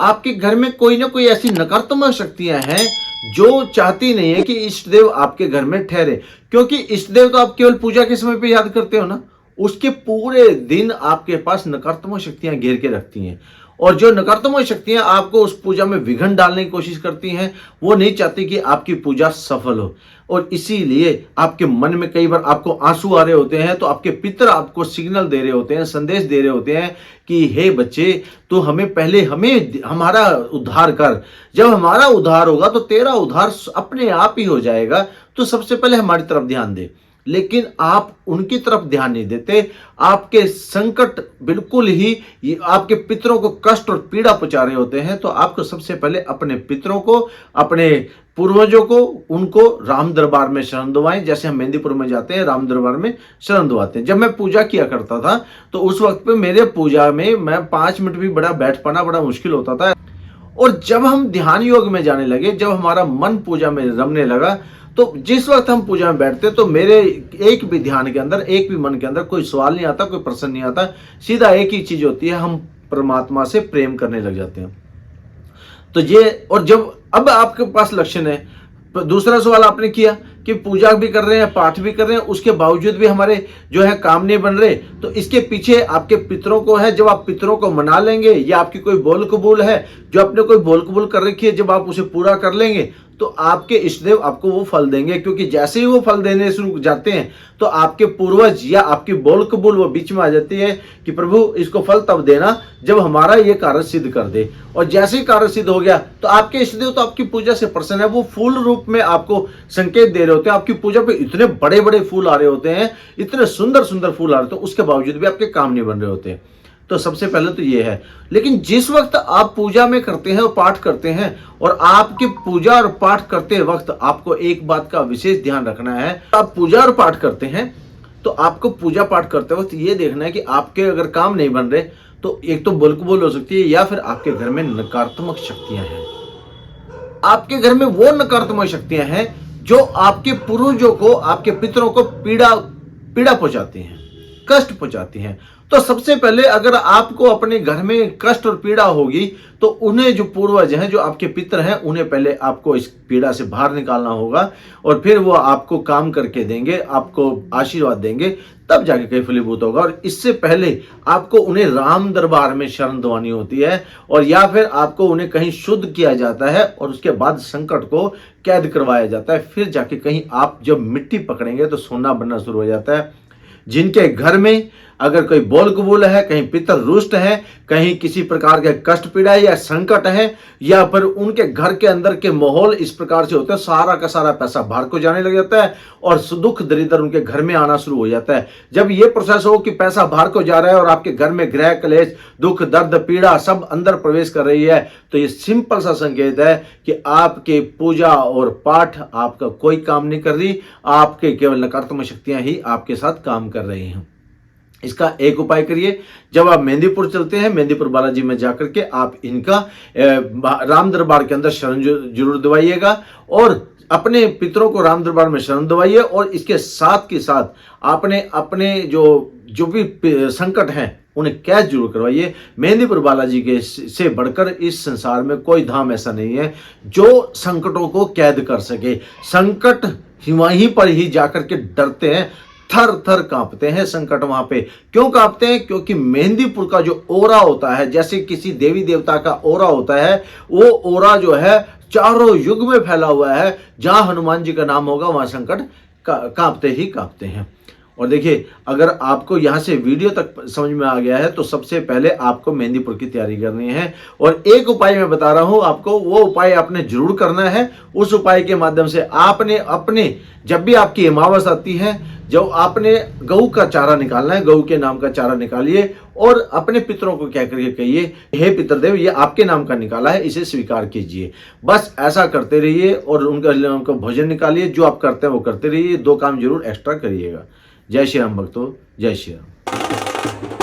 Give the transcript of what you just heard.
आपके घर में कोई ना कोई ऐसी नकारात्मक शक्तियां हैं जो चाहती नहीं है कि इष्ट देव आपके घर में ठहरे। क्योंकि इष्ट देव तो आप केवल पूजा के समय पे याद करते हो ना, उसके पूरे दिन आपके पास नकारात्मक शक्तियां घेर के रखती हैं। और जो नकारात्मक शक्तियां आपको उस पूजा में विघ्न डालने की कोशिश करती हैं, वो नहीं चाहती कि आपकी पूजा सफल हो। और इसीलिए आपके मन में कई बार आपको आंसू आ रहे होते हैं, तो आपके पितर आपको सिग्नल दे रहे होते हैं, संदेश दे रहे होते हैं कि हे बच्चे, तो हमें हमारा उद्धार कर। जब हमारा उद्धार होगा तो तेरा उद्धार अपने आप ही हो जाएगा, तो सबसे पहले हमारी तरफ ध्यान दे। लेकिन आप उनकी तरफ ध्यान नहीं देते। आपके संकट बिल्कुल ही आपके पितरों को कष्ट और पीड़ा पहुंचा रहे होते हैं। तो आपको सबसे पहले अपने पितरों को, अपने पूर्वजों को, उनको राम दरबार में शरण दवाएं। जैसे हम मेहंदीपुर में जाते हैं, राम दरबार में शरण दवाते हैं। जब मैं पूजा किया करता था तो उस वक्त पे मेरे पूजा में मैं 5 मिनट भी बैठ पाना बड़ा मुश्किल होता था। और जब हम ध्यान योग में जाने लगे, जब हमारा मन पूजा में रमने लगा, तो जिस वक्त हम पूजा में बैठते तो मेरे एक भी ध्यान के अंदर, एक भी मन के अंदर कोई सवाल नहीं आता, कोई प्रश्न नहीं आता। सीधा एक ही चीज होती है, हम परमात्मा से प्रेम करने लग जाते हैं। तो ये, और जब अब आपके पास लक्षण है, दूसरा सवाल आपने किया कि पूजा भी कर रहे हैं, पाठ भी कर रहे हैं, उसके बावजूद भी हमारे जो है काम नहीं बन रहे, तो इसके पीछे आपके पितरों को है। जब आप पितरों को मना लेंगे, या आपकी कोई बोल कबूल है, जो आपने कोई बोल कबूल कर रखी है, जब आप उसे पूरा कर लेंगे तो आपके इष्टदेव आपको वो फल देंगे। क्योंकि जैसे ही वो फल देने शुरू जाते हैं तो आपके पूर्वज या आपकी बोल कबूल वो बीच में आ जाती है कि प्रभु इसको फल तब देना जब हमारा ये कार्य सिद्ध कर दे। और जैसे ही कार्य सिद्ध हो गया तो आपके इष्टदेव तो आपकी पूजा से प्रसन्न है। वो फूल रूप में आपको संकेत दे रहे होते हैं। आपकी पूजा पे इतने बड़े बड़े फूल आ रहे होते हैं, इतने सुंदर सुंदर फूल आ रहे होते हैं, उसके बावजूद भी आपके काम नहीं बन रहे होते। तो सबसे पहले तो ये है। लेकिन जिस वक्त आप पूजा में करते हैं और पाठ करते हैं, और आपकी पूजा और पाठ करते वक्त आपको एक बात का विशेष ध्यान रखना है। आप पूजा और पाठ करते हैं तो आपको पूजा पाठ करते वक्त ये देखना है कि आपके अगर काम नहीं बन रहे तो एक तो बोल कबूल हो सकती है, या फिर आपके घर में नकारात्मक शक्तियां हैं। आपके घर में वो नकारात्मक शक्तियां हैं जो आपके पूर्वजों को, आपके पितरों को पीड़ा पहुंचाती हैं, कष्ट पहुंचाती हैं। तो सबसे पहले अगर आपको अपने घर में कष्ट और पीड़ा होगी तो उन्हें, जो पूर्वज हैं, जो आपके पितर हैं, उन्हें पहले आपको इस पीड़ा से बाहर निकालना होगा। और फिर वो आपको काम करके देंगे, आपको आशीर्वाद देंगे, तब जाके कहीं फलीभूत होगा। और इससे पहले आपको उन्हें राम दरबार में शरण दवानी होती है, और या फिर आपको उन्हें कहीं शुद्ध किया जाता है, और उसके बाद संकट को कैद करवाया जाता है। फिर जाके कहीं आप जब मिट्टी पकड़ेंगे तो सोना बनना शुरू हो जाता है। जिनके घर में अगर कोई बोल कबूल है, कहीं पितर रुष्ट है, कहीं किसी प्रकार के कष्ट पीड़ा है या संकट है, या फिर उनके घर के अंदर के माहौल इस प्रकार से होते हैं, सारा का सारा पैसा बाहर को जाने लग जाता है और दुख दरिद्र उनके घर में आना शुरू हो जाता है। जब ये प्रोसेस हो कि पैसा बाहर को जा रहा है और आपके घर में ग्रह क्लेश, दुख दर्द पीड़ा सब अंदर प्रवेश कर रही है, तो ये सिंपल सा संकेत है कि आपके पूजा और पाठ आपका कोई काम नहीं कर रही, आपके केवल नकारात्मक शक्तियां ही आपके साथ काम कर रही हैं। इसका एक उपाय करिए, जब आप मेहंदीपुर चलते हैं, मेहंदीपुर बालाजी में जाकर के आप इनका राम दरबार के अंदर शरण जरूर दवाइएगा, और अपने पितरों को राम दरबार में शरण दवाइए। और इसके साथ के साथ आपने अपने जो भी संकट हैं उन्हें कैद जरूर करवाइए। मेहंदीपुर बालाजी के से बढ़कर इस संसार में कोई धाम ऐसा नहीं है जो संकटों को कैद कर सके। संकट वहीं पर ही जाकर के डरते हैं, थर थर कांपते हैं संकट वहां पे। क्यों कांपते हैं? क्योंकि मेहंदीपुर का जो ओरा होता है, जैसे किसी देवी देवता का ओरा होता है, वो ओरा जो है चारों युग में फैला हुआ है। जहां हनुमान जी का नाम होगा वहां संकट कांपते ही कांपते हैं। और देखिए, अगर आपको यहां से वीडियो तक समझ में आ गया है तो सबसे पहले आपको मेहंदीपुर की तैयारी करनी है। और एक उपाय मैं बता रहा हूं आपको, वो उपाय आपने जरूर करना है। उस उपाय के माध्यम से आपने अपने, जब भी आपकी अमावस आती है, जो आपने गऊ का चारा निकालना है, गऊ के नाम का चारा निकालिए और अपने पितरों को कह करके कहिए, हे पितरदेव, ये आपके नाम का निकाला है, इसे स्वीकार कीजिए। बस ऐसा करते रहिए और उनका भोजन निकालिए। जो आप करते हैं वो करते रहिए। 2 काम जरूर एक्स्ट्रा करिएगा। जय श्री राम भक्तों, जय श्री राम।